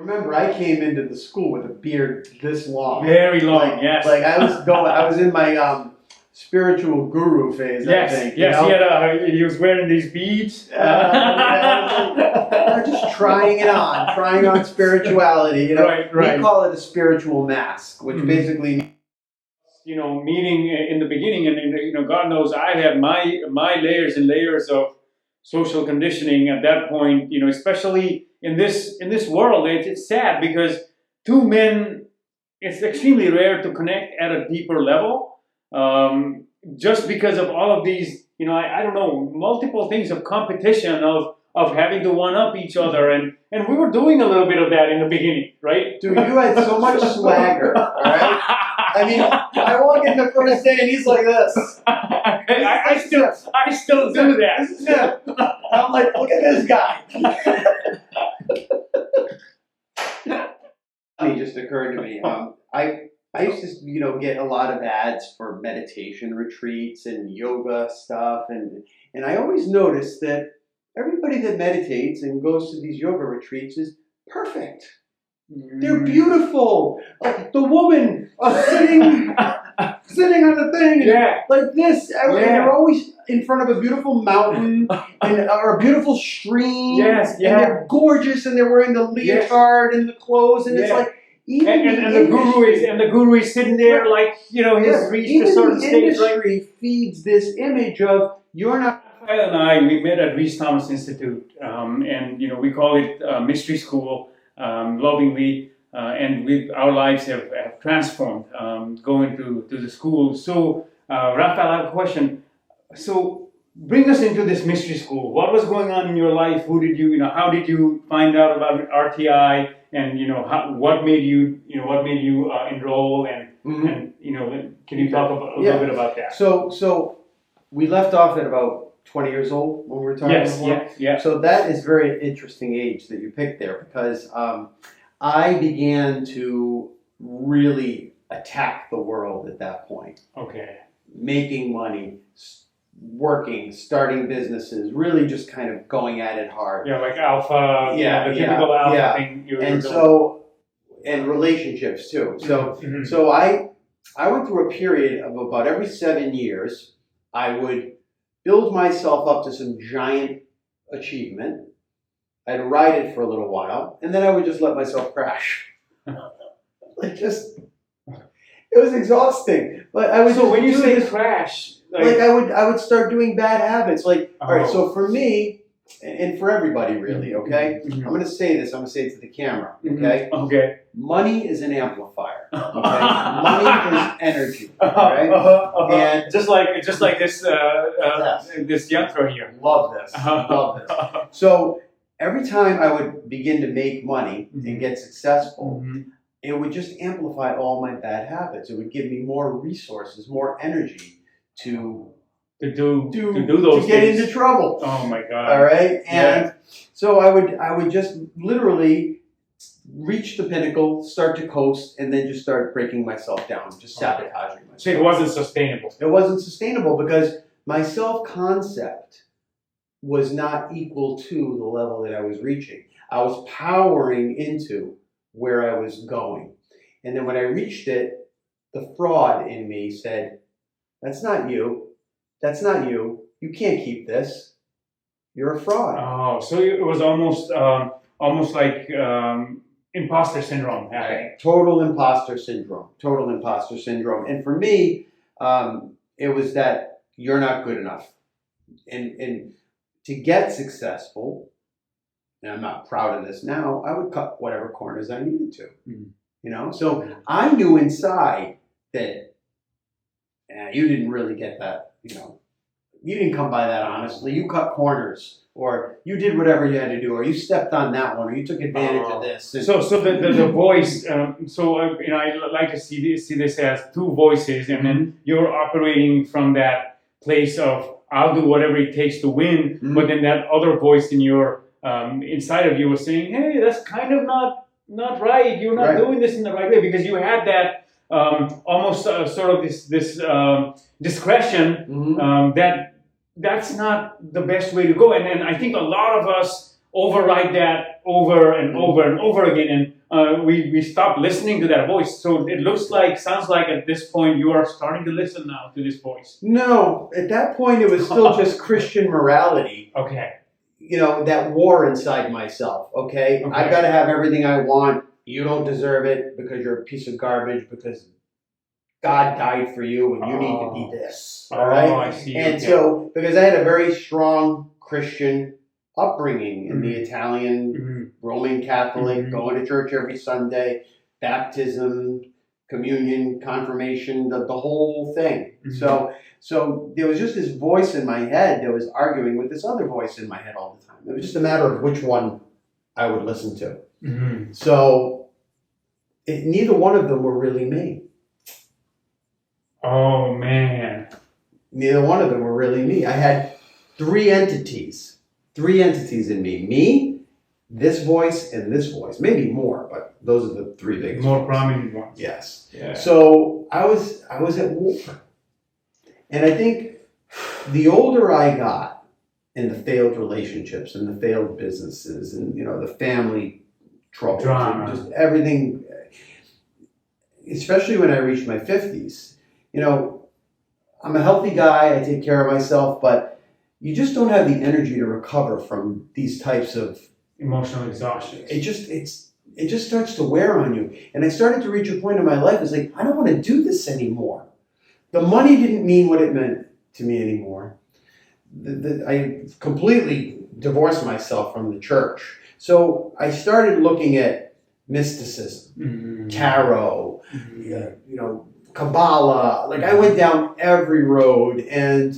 Remember, I came into the school with a beard this long. Very long, yes. Like I was in my spiritual guru phase, Yes, I think. yes, he was wearing these beads. Just trying on spirituality. You know, Right. we call it a spiritual mask, which basically means, meeting in the beginning, and God knows I had my layers and layers of social conditioning at that point. Especially in this world, it's sad because two men, it's extremely rare to connect at a deeper level. Just because of all of these, I don't know, multiple things of competition, of having to one-up each other. And we were doing a little bit of that in the beginning, right? dude, you had so much swagger, all right? I mean, I walk in the first day and he's like this. I still do that. Yeah. I'm like, look at this guy. It just occurred to me. I used to, get a lot of ads for meditation retreats and yoga stuff, and I always noticed that everybody that meditates and goes to these yoga retreats is perfect. They're beautiful. Like the woman sitting on the thing, like this. And they're always in front of a beautiful mountain or a beautiful stream. Yes, and they're gorgeous, and they're wearing the leotard and the clothes, and it's like. And the guru is sitting there like, he's reached a certain stage. The industry feeds this image of you're not. Raffaele and I, we met at Rhys Thomas Institute, and we call it Mystery School, lovingly, and our lives have transformed going to the school. So, Raffaele, I have a question. So, bring us into this mystery school. What was going on in your life? How did you find out about RTI? And what made you enroll? And can you talk a little bit about that? So we left off at about 20 years old when we were talking before. Yeah. So that is a very interesting age that you picked there, because I began to really attack the world at that point. Okay. Making money, working, starting businesses, really just kind of going at it hard. Yeah, like alpha, the typical alpha thing. And relationships too. So I went through a period of about every 7 years, I would build myself up to some giant achievement. I'd ride it for a little while, and then I would just let myself crash. It was exhausting. But I would. So when you say crash, I would start doing bad habits. All right. So for me, and for everybody, really, okay. I'm going to say this. I'm going to say it to the camera, okay. Okay. Money is an amplifier. Okay. Money is energy. Right. And just like this this yantra here. Love this. Love this. So every time I would begin to make money and get successful. It would just amplify all my bad habits. It would give me more resources, more energy to do those to get things. into trouble. Oh my God! All right, and so I would just literally reach the pinnacle, start to coast, and then just start breaking myself down, just sabotaging myself. So it wasn't sustainable. It wasn't sustainable because my self-concept was not equal to the level that I was reaching. I was powering into where I was going. And then when I reached it, the fraud in me said, that's not you. That's not you. You can't keep this. You're a fraud. Oh, so it was almost like imposter syndrome happening. Total imposter syndrome. And for me, it was that you're not good enough. And to get successful, and I'm not proud of this now, I would cut whatever corners I needed to. So I knew inside that you didn't really get that, you didn't come by that honestly. You cut corners, or you did whatever you had to do, or you stepped on that one, or you took advantage of this. So the voice, I like to see this as two voices, and then you're operating from that place of, I'll do whatever it takes to win, but then that other voice in your inside of you was saying, hey, that's kind of not right. You're not doing this in the right way, because you had that almost sort of this discretion that's not the best way to go. And I think a lot of us override that over and over and over again, and we stopped listening to that voice. So it sounds like at this point you are starting to listen now to this voice. No, at that point it was still just Christian morality. Okay. You know, that war inside myself. Okay, I've got to have everything I want. You don't deserve it because you're a piece of garbage. Because God died for you, and you need to be this. All right. I see. And so, because I had a very strong Christian upbringing in the Italian Roman Catholic, going to church every Sunday, baptism, communion, confirmation, the whole thing. So there was just this voice in my head that was arguing with this other voice in my head all the time. It was just a matter of which one I would listen to. So neither one of them were really me. Oh, man. Neither one of them were really me. I had three entities in me. Me, this voice, and this voice. Maybe more, but those are the three biggest More ones. prominent ones. Yes. Yeah. So I was at war. And I think the older I got in the failed relationships and the failed businesses and, you know, the family trouble, Drama. just everything, especially when I reached my 50s, you know, I'm a healthy guy, I take care of myself, but you just don't have the energy to recover from these types of emotional exhaustion. It just starts to wear on you. And I started to reach a point in my life, it's like, I don't want to do this anymore. The money didn't mean what it meant to me anymore. I completely divorced myself from the church. So I started looking at mysticism, tarot, you know, Kabbalah. Like I went down every road, and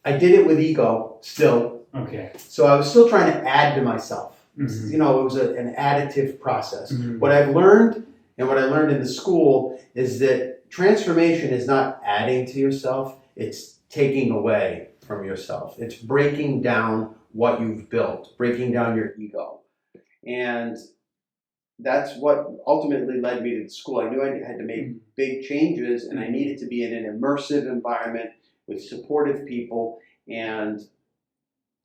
I did it with ego still. Okay. So I was still trying to add to myself. You know, it was an additive process. What I've learned, and what I learned in the school, is that transformation is not adding to yourself, it's taking away from yourself. It's breaking down what you've built, breaking down your ego. And that's what ultimately led me to the school. I knew I had to make big changes, and I needed to be in an immersive environment with supportive people. And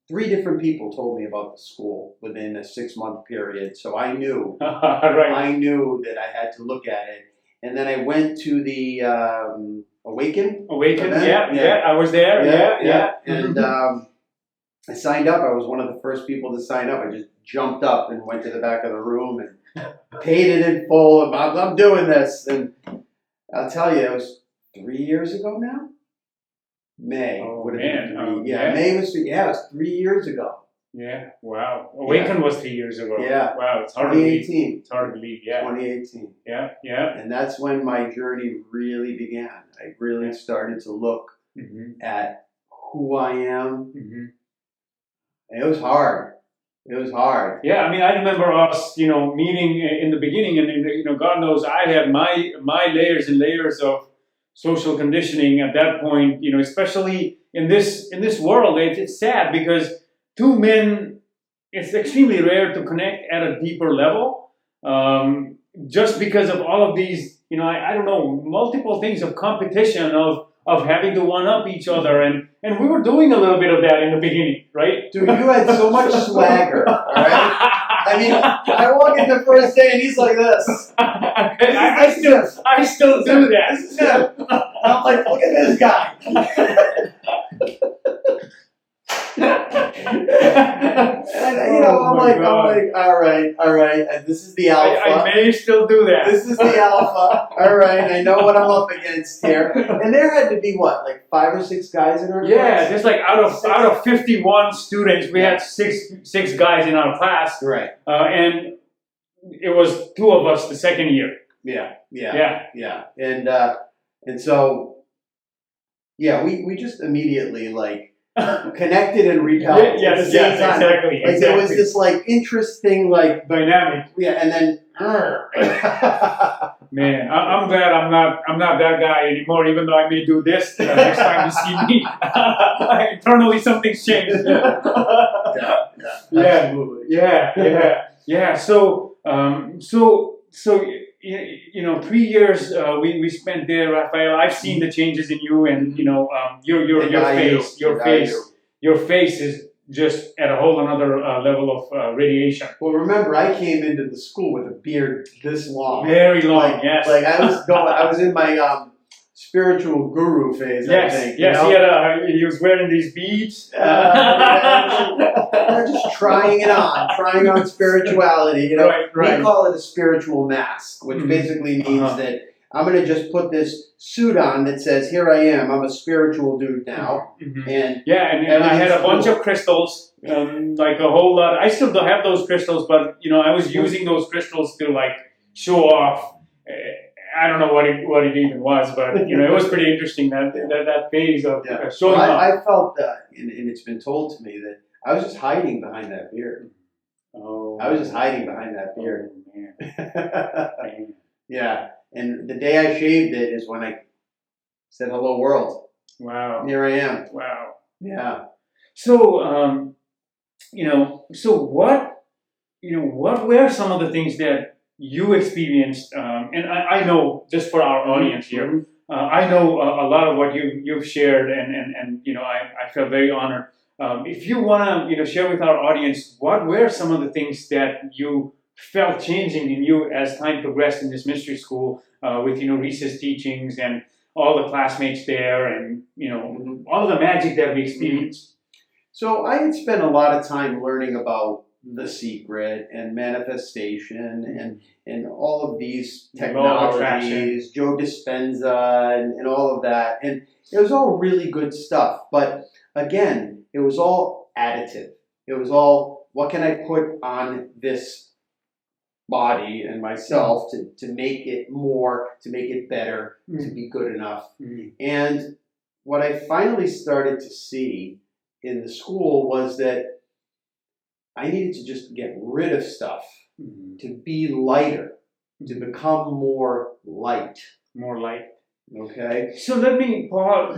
3 different people told me about the school within a 6-month period. So I knew, Right. I knew that I had to look at it. And then I went to the Awaken. Yeah, I was there. Yeah. And I signed up. I was one of the first people to sign up. I just jumped up and went to the back of the room and paid it in full. And I'm doing this. And I'll tell you, it was 3 years ago now. May would have been 3. May was 3. Yeah, it was 3 years ago. Yeah. Wow. Awaken was 3 years ago. Yeah. Wow. It's hard to believe. 2018. It's hard to believe. Yeah. 2018. Yeah. And that's when my journey really began. I really started to look at who I am. And it was hard. It was hard. Yeah, I mean, I remember us, you know, meeting in the beginning, and you know, God knows, I had my layers and layers of social conditioning at that point. You know, especially in this world, it's sad because 2 men, it's extremely rare to connect at a deeper level, just because of all of these, you know, I don't know, multiple things of competition, of having to one-up each other, and we were doing a little bit of that in the beginning, right? Dude, you had so much swagger, all right? I mean, I walk in the first day and he's like this. I still do that. This is him. I'm like, look at this guy. And, you know, I'm like, all right. This is the alpha. I may still do that. This is the alpha. All right, I know what I'm up against here. And there had to be what, like 5 or 6 guys in our class? Yeah, just like out of 51 students, we had six guys in our class. Right. And it was 2 of us the second year. Yeah. And so, yeah, we just immediately like connected and repelled. Yes, exactly. Like there was this like interesting like dynamic. Yeah, and then man, I'm glad I'm not that guy anymore. Even though I may do this next time you see me, internally something's changed. Yeah. So you know, 3 years we spent there, Raffaele. I've seen the changes in you, and you know, your face is just at a whole another level of radiation. Well, remember, I came into the school with a beard this long. Very long, Like, yes. Like I was in my spiritual guru phase. Yes, I think. yes. He was wearing these beads. Just trying on spirituality. Right. We call it a spiritual mask, which basically means that I'm going to just put this suit on that says, "Here I am. I'm a spiritual dude now." And I had a bunch of crystals, like a whole lot. I still don't have those crystals, but I was using those crystals to like show off. I don't know what it even was, but it was pretty interesting that phase of showing off. I felt that, and it's been told to me that I was just hiding behind that beard. Oh, I was just hiding behind that beard. Oh, man. Yeah, and the day I shaved it is when I said, "Hello, world." Wow. Here I am. Wow. Yeah. So, so what were some of the things that you experienced? And I know, just for our audience here, I know a lot of what you've shared, and I feel very honored. If you want to share with our audience, what were some of the things that you felt changing in you as time progressed in this mystery school, with Rhys's teachings and all the classmates there, and all the magic that we experienced? So I had spent a lot of time learning about The Secret and manifestation and all of these technologies, Joe Dispenza and all of that, and it was all really good stuff. But again, it was all additive. It was all, what can I put on this body and myself to make it more, to make it better, to be good enough. And what I finally started to see in the school was that I needed to just get rid of stuff, to be lighter, to become more light. More light. Okay. So let me pause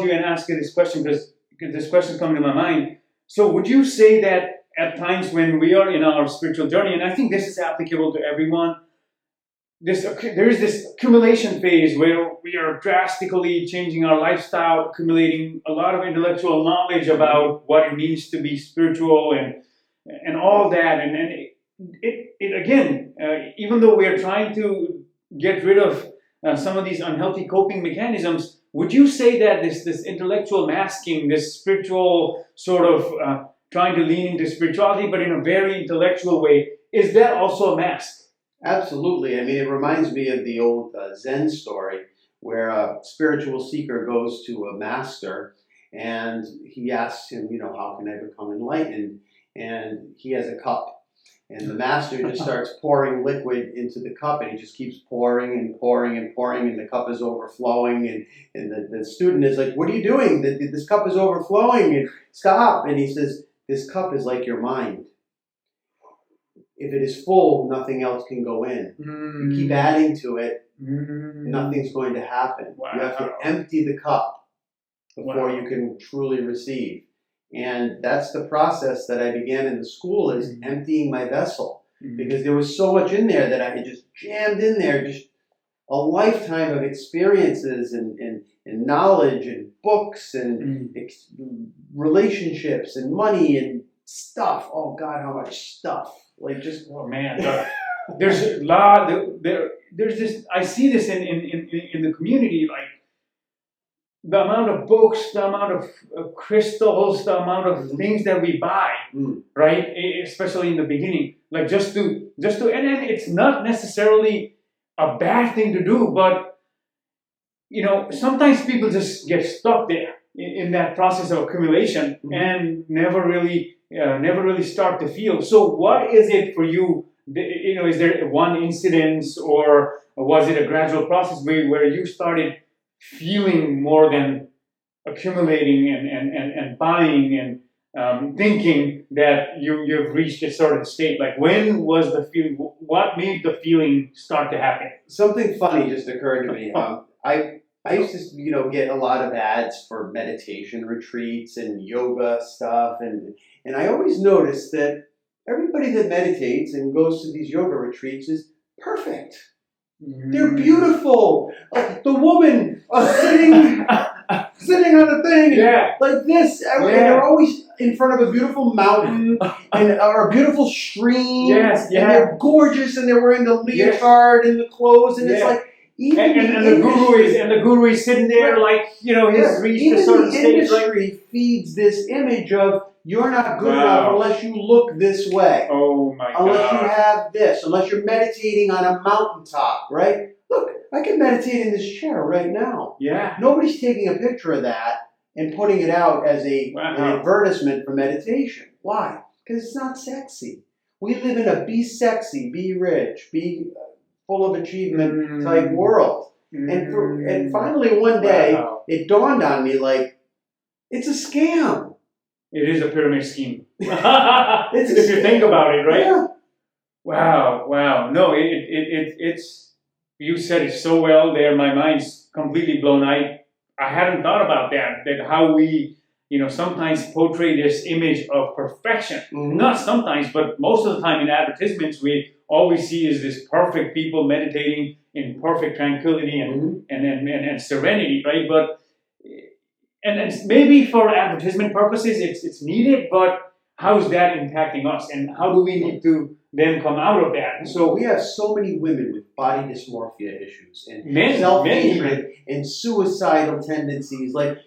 you and ask you this question, because this question comes to my mind. So would you say that at times when we are in our spiritual journey, and I think this is applicable to everyone, there is this accumulation phase where we are drastically changing our lifestyle, accumulating a lot of intellectual knowledge about what it means to be spiritual and all that, and it again, even though we are trying to get rid of some of these unhealthy coping mechanisms, would you say that this intellectual masking, this spiritual sort of trying to lean into spirituality, but in a very intellectual way, is that also a mask? Absolutely. I mean, it reminds me of the old Zen story where a spiritual seeker goes to a master and he asks him, how can I become enlightened? And he has a cup. And the master just starts pouring liquid into the cup, and he just keeps pouring and pouring and pouring, and the cup is overflowing. And the student is like, "What are you doing? This cup is overflowing. And stop." And he says, "This cup is like your mind. If it is full, nothing else can go in. You keep adding to it, nothing's going to happen. Wow. You have to empty the cup before you can truly receive." And that's the process that I began in the school, is emptying my vessel, because there was so much in there that I had just jammed in there, just a lifetime of experiences and knowledge and books and relationships and money and stuff. Oh God, how much stuff! Like just there's a lot. There's this. I see this in the community, like the amount of books, the amount of crystals, the amount of things that we buy, right? Especially in the beginning, like just to, and then it's not necessarily a bad thing to do, but sometimes people just get stuck there in that process of accumulation and never really start to feel. So what is it for you? Is there one incident, or was it a gradual process where you started feeling more than accumulating and buying and thinking that you've reached a certain state? Like, when was the feeling? What made the feeling start to happen? Something funny just occurred to me. I used to, get a lot of ads for meditation retreats and yoga stuff, and I always noticed that everybody that meditates and goes to these yoga retreats is perfect. They're beautiful. The woman sitting on the thing, like this. They're always in front of a beautiful mountain or a beautiful stream. Yes, And yeah. they're gorgeous, and they're wearing the leotard and the clothes, and it's Yeah. like even And the guru is sitting there like, you know, he's reached even a certain the stage. Like, industry feeds this image of you're not good Wow. enough unless you look this way. oh my Unless you God. have this, unless you're meditating on a mountaintop, right? Look, I can meditate in this chair right now. Yeah. Nobody's taking a picture of that and putting it out as an advertisement for meditation. Why? Because it's not sexy. We live in a be sexy, be rich, be full of achievement type world. And finally one day, it dawned on me like, it's a scam. It is a pyramid scheme. It's if you think about it, right? Yeah. Wow. No, it's, you said it so well there. My mind's completely blown. I hadn't thought about that how we, you know, sometimes portray this image of perfection. Mm-hmm. Not sometimes, but most of the time in advertisements, all we see is this perfect people meditating in perfect tranquility and serenity, right? But and maybe for advertisement purposes, it's needed, but how is that impacting us, and how do we need to then come out of that? So we have so many women with body dysmorphia issues and Men, self-hatred and suicidal tendencies. Like,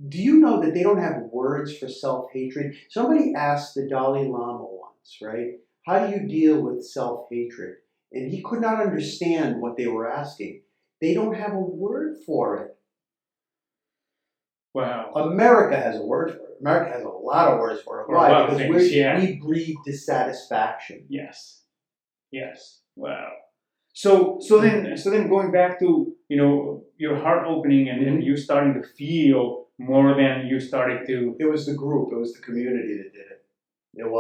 do you know that they don't have words for self-hatred? Somebody asked the Dalai Lama once, right? How do you deal with self-hatred? And he could not understand what they were asking. They don't have a word for it. Wow. America has a word for it. America has a lot of words for it. Why? Because we breed dissatisfaction. Yes. Wow. So then going back to, you know, your heart opening and you starting to feel more than you started to. It was the group. It was the community that did it. It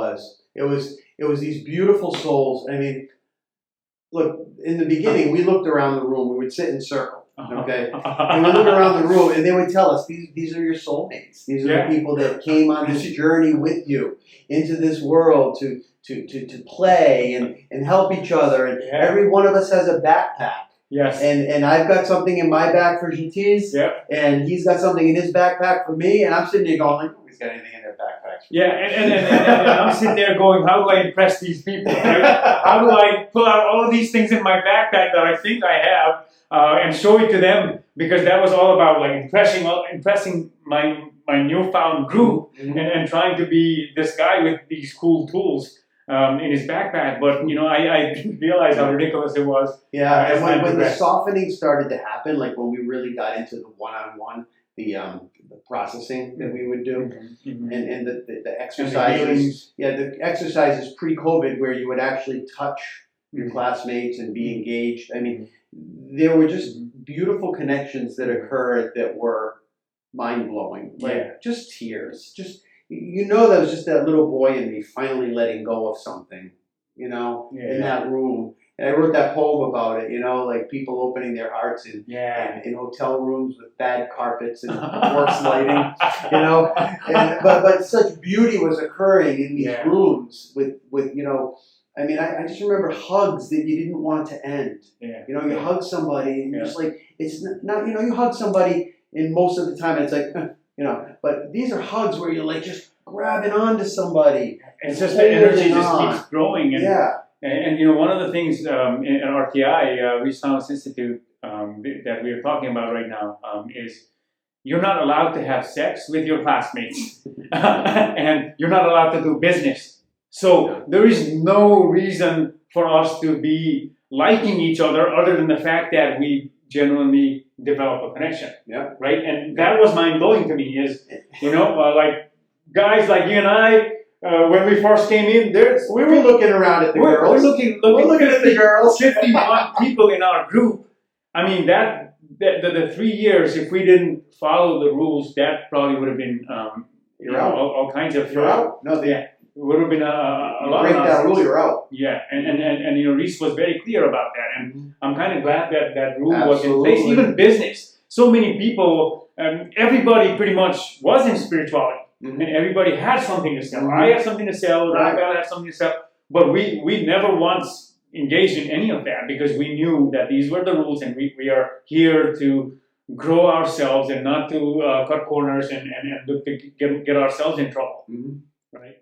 was these beautiful souls. I mean, look, in the beginning, we looked around the room. We would sit in circle. Okay, and we look around the room, and they would tell us, "These are your soulmates. These are the people that came on this journey with you into this world to play and help each other. And every one of us has a backpack. Yes. And I've got something in my bag for Jatiz. Yep. And he's got something in his backpack for me. And I'm sitting there going, like, nobody's got anything in their backpacks. Yeah, and I'm sitting there going, how do I impress these people? Right? How do I pull out all of these things in my backpack that I think I have? And show it to them, because that was all about like impressing my newfound group and trying to be this guy with these cool tools in his backpack. But you know, I didn't realize how ridiculous it was. Yeah, and when the softening started to happen, like when we really got into the one-on-one, the processing that we would do, and the exercises, the exercises pre-COVID where you would actually touch your classmates and be engaged. I mean, there were just beautiful connections that occurred that were mind-blowing. Like just tears. Just, you know, that was just that little boy in me finally letting go of something, you know, in that room. And I wrote that poem about it, you know, like people opening their hearts in hotel rooms with bad carpets and worse lighting, you know. But such beauty was occurring in these rooms with you know. I mean, I just remember hugs that you didn't want to end. Yeah. You know, you hug somebody and you're just like, it's not, you know, you hug somebody and most of the time it's like, you know, but these are hugs where you're like just grabbing onto somebody. It's just the energy just keeps growing. And you know, one of the things in RTI, Rhys Thomas Institute, that we're talking about right now is you're not allowed to have sex with your classmates and you're not allowed to do business. So there is no reason for us to be liking each other than the fact that we genuinely develop a connection. Yeah. Right? And that was mind-blowing to me is, you know, like guys like you and I, when we first came in, we were looking around at the girls. We're looking at the girls. 51 people in our group. I mean, the 3 years, if we didn't follow the rules, that probably would have been all kinds of... You're out. No, it would have been a lot break of that rule, you're out. Yeah, and you know, Rhys was very clear about that, and I'm kind of glad that rule was in place. Even business, so many people, everybody pretty much was in spirituality, and everybody had something to sell. I had something to sell, Raffaele had something to sell, but we never once engaged in any of that because we knew that these were the rules, and we are here to grow ourselves and not to cut corners and look to get ourselves in trouble, Mhm. right?